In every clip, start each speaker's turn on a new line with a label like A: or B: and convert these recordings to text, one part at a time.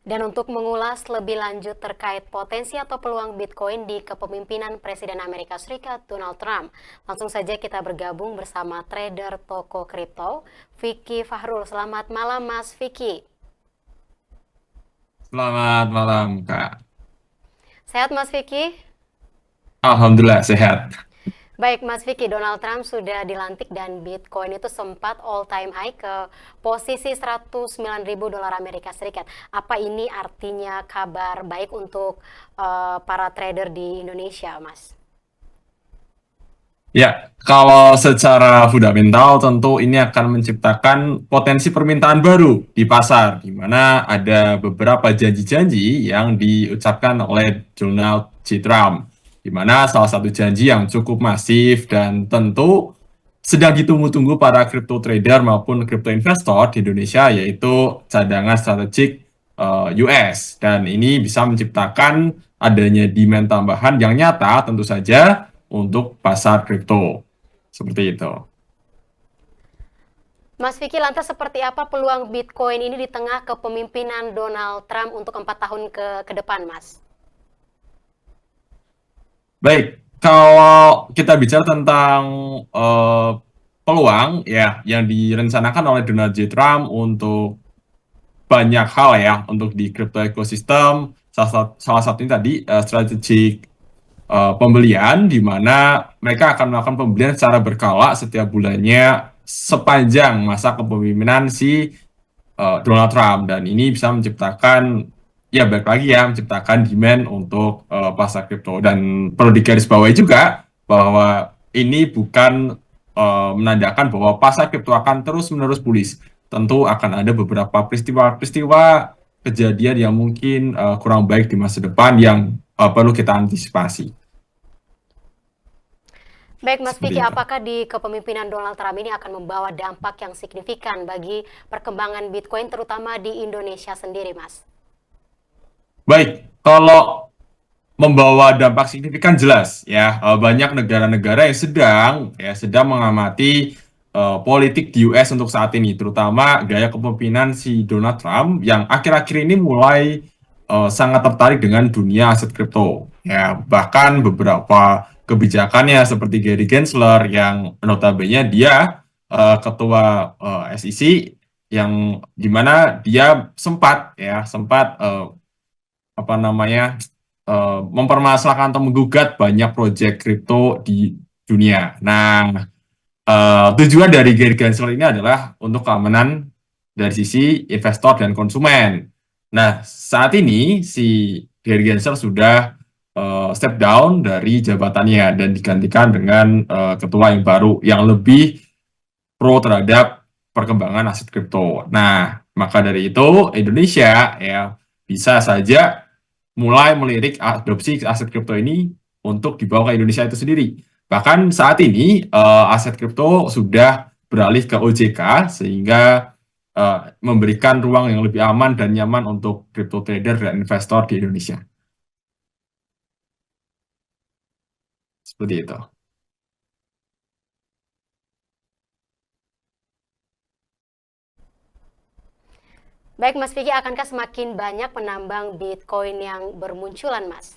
A: Dan untuk mengulas lebih lanjut terkait potensi atau peluang Bitcoin di kepemimpinan Presiden Amerika Serikat Donald Trump, langsung saja kita bergabung bersama trader toko kripto, Vicky Fahrul. Selamat malam, Mas Vicky.
B: Selamat malam, Kak.
A: Sehat, Mas Vicky?
B: Alhamdulillah sehat.
A: Baik, Mas Vicky, Donald Trump sudah dilantik dan Bitcoin itu sempat all time high ke posisi 109.000 dolar Amerika Serikat. Apa ini artinya kabar baik untuk para trader di Indonesia, Mas?
B: Ya, kalau secara fundamental tentu ini akan menciptakan potensi permintaan baru di pasar, di mana ada beberapa janji-janji yang diucapkan oleh Donald J. Trump, di mana salah satu janji yang cukup masif dan tentu sedang ditunggu-tunggu para crypto trader maupun crypto investor di Indonesia, yaitu cadangan strategik US. Dan ini bisa menciptakan adanya demand tambahan yang nyata tentu saja untuk pasar kripto. Seperti itu.
A: Mas Vicky, lantas seperti apa peluang Bitcoin ini di tengah kepemimpinan Donald Trump untuk 4 tahun ke depan, Mas?
B: Baik, kalau kita bicara tentang eh, peluang ya yang direncanakan oleh Donald J. Trump untuk banyak hal ya untuk di crypto ekosistem, salah satunya tadi strategic pembelian di mana mereka akan melakukan pembelian secara berkala setiap bulannya sepanjang masa kepemimpinan si Donald Trump, dan ini bisa menciptakan ya balik lagi ya menciptakan demand untuk pasar kripto. Dan perlu digarisbawahi juga bahwa ini bukan menandakan bahwa pasar kripto akan terus-menerus bullish. Tentu akan ada beberapa peristiwa-peristiwa kejadian yang mungkin kurang baik di masa depan yang perlu kita antisipasi.
A: Baik, Mas
B: Seperti
A: Vicky,
B: itu.
A: apakah di kepemimpinan Donald Trump ini akan membawa dampak yang signifikan bagi perkembangan Bitcoin terutama di Indonesia sendiri, Mas?
B: Baik, kalau membawa dampak signifikan jelas ya, banyak negara-negara yang sedang mengamati politik di US untuk saat ini, terutama gaya kepemimpinan si Donald Trump yang akhir-akhir ini mulai sangat tertarik dengan dunia aset kripto ya. Bahkan beberapa kebijakannya seperti Gary Gensler yang notabene dia ketua SEC, yang dimana dia sempat apa namanya mempermasalahkan atau menggugat banyak proyek kripto di dunia. Nah, tujuan dari Gary Gensler ini adalah untuk keamanan dari sisi investor dan konsumen. Nah, saat ini si Gary Gensler sudah step down dari jabatannya dan digantikan dengan ketua yang baru yang lebih pro terhadap perkembangan aset kripto. Nah, maka dari itu Indonesia ya bisa saja mulai melirik adopsi aset kripto ini untuk dibawa ke Indonesia itu sendiri. Bahkan saat ini aset kripto sudah beralih ke OJK sehingga memberikan ruang yang lebih aman dan nyaman untuk crypto trader dan investor di Indonesia. Seperti itu.
A: Baik, Mas Vicky, akankah semakin banyak penambang Bitcoin yang bermunculan, Mas?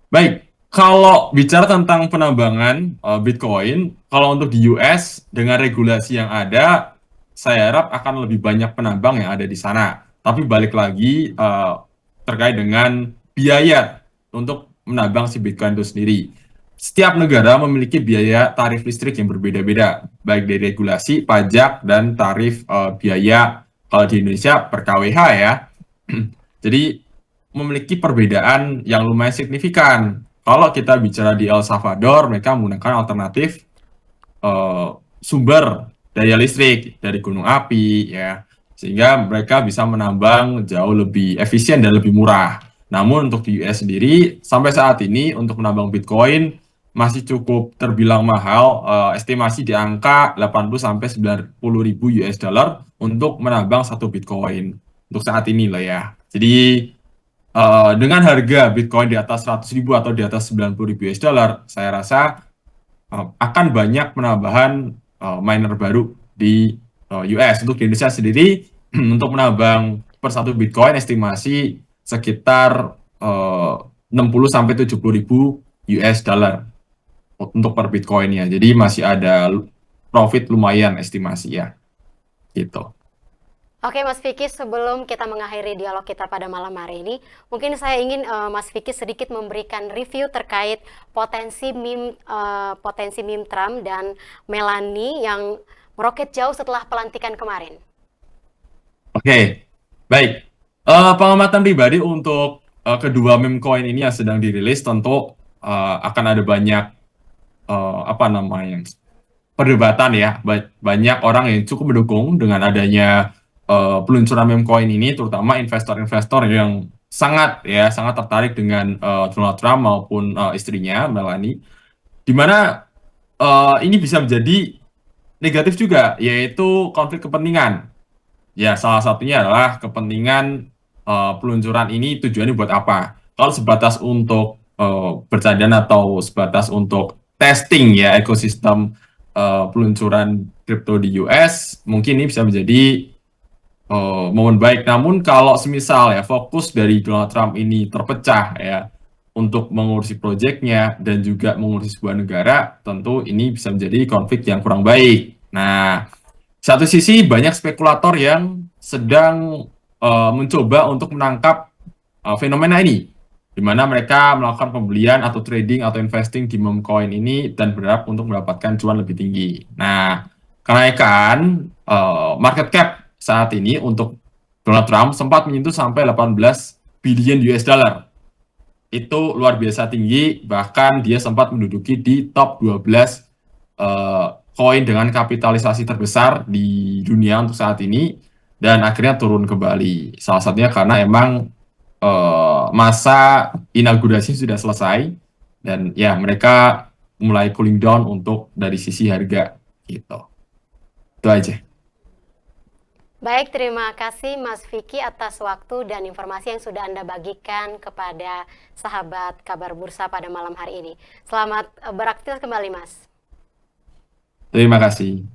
B: Baik, kalau bicara tentang penambangan Bitcoin, kalau untuk di US dengan regulasi yang ada, saya harap akan lebih banyak penambang yang ada di sana. Tapi balik lagi terkait dengan biaya untuk menambang si Bitcoin itu sendiri. Setiap negara memiliki biaya tarif listrik yang berbeda-beda, baik dari regulasi, pajak, dan tarif biaya kalau di Indonesia per kWh ya. Jadi memiliki perbedaan yang lumayan signifikan. Kalau kita bicara di El Salvador, mereka menggunakan alternatif eh, sumber daya listrik dari gunung api, ya, sehingga mereka bisa menambang jauh lebih efisien dan lebih murah. Namun untuk di US sendiri, sampai saat ini untuk menambang Bitcoin masih cukup terbilang mahal, estimasi di angka 80 sampai 90 ribu US dollar untuk menambang satu Bitcoin untuk saat ini lah ya. Jadi dengan harga Bitcoin di atas 100 ribu atau di atas 90 ribu US dollar, saya rasa akan banyak penambahan miner baru di US. Untuk di Indonesia sendiri, untuk menambang per satu Bitcoin estimasi sekitar 60 sampai 70 ribu US dollar untuk per Bitcoinnya. Jadi masih ada profit lumayan estimasi ya, gitu.
A: Oke Mas Vicky, sebelum kita mengakhiri dialog kita pada malam hari ini, mungkin saya ingin Mas Vicky sedikit memberikan review terkait potensi meme Trump dan Melanie yang meroket jauh setelah pelantikan kemarin.
B: Oke, baik. Pengamatan pribadi untuk kedua meme coin ini yang sedang dirilis tentu akan ada banyak apa namanya perdebatan ya. Banyak orang yang cukup mendukung dengan adanya peluncuran meme coin ini, terutama investor-investor yang sangat tertarik dengan Donald Trump maupun istrinya Melanie, di mana ini bisa menjadi negatif juga, yaitu konflik kepentingan. Ya, salah satunya adalah kepentingan peluncuran ini tujuannya buat apa? Kalau sebatas untuk bercandaan atau sebatas untuk testing ya ekosistem peluncuran kripto di US, mungkin ini bisa menjadi momen baik. Namun kalau semisal ya fokus dari Donald Trump ini terpecah ya untuk mengurusi proyeknya dan juga mengurusi sebuah negara, tentu ini bisa menjadi konflik yang kurang baik. Nah, satu sisi banyak spekulator yang sedang mencoba untuk menangkap fenomena ini, di mana mereka melakukan pembelian atau trading atau investing di meme coin ini dan berharap untuk mendapatkan cuan lebih tinggi. Nah, kenaikan market cap saat ini untuk Donald Trump sempat menyentuh sampai 18 billion US dollar. Itu luar biasa tinggi, bahkan dia sempat menduduki di top 12 koin dengan kapitalisasi terbesar di dunia untuk saat ini, dan akhirnya turun kembali. Salah satunya karena emang masa inaugurasi sudah selesai dan ya mereka mulai cooling down untuk dari sisi harga gitu. Itu aja.
A: Baik, terima kasih Mas Vicky atas waktu dan informasi yang sudah Anda bagikan kepada sahabat Kabar Bursa pada malam hari ini. Selamat beraktivitas kembali, Mas.
B: Terima kasih.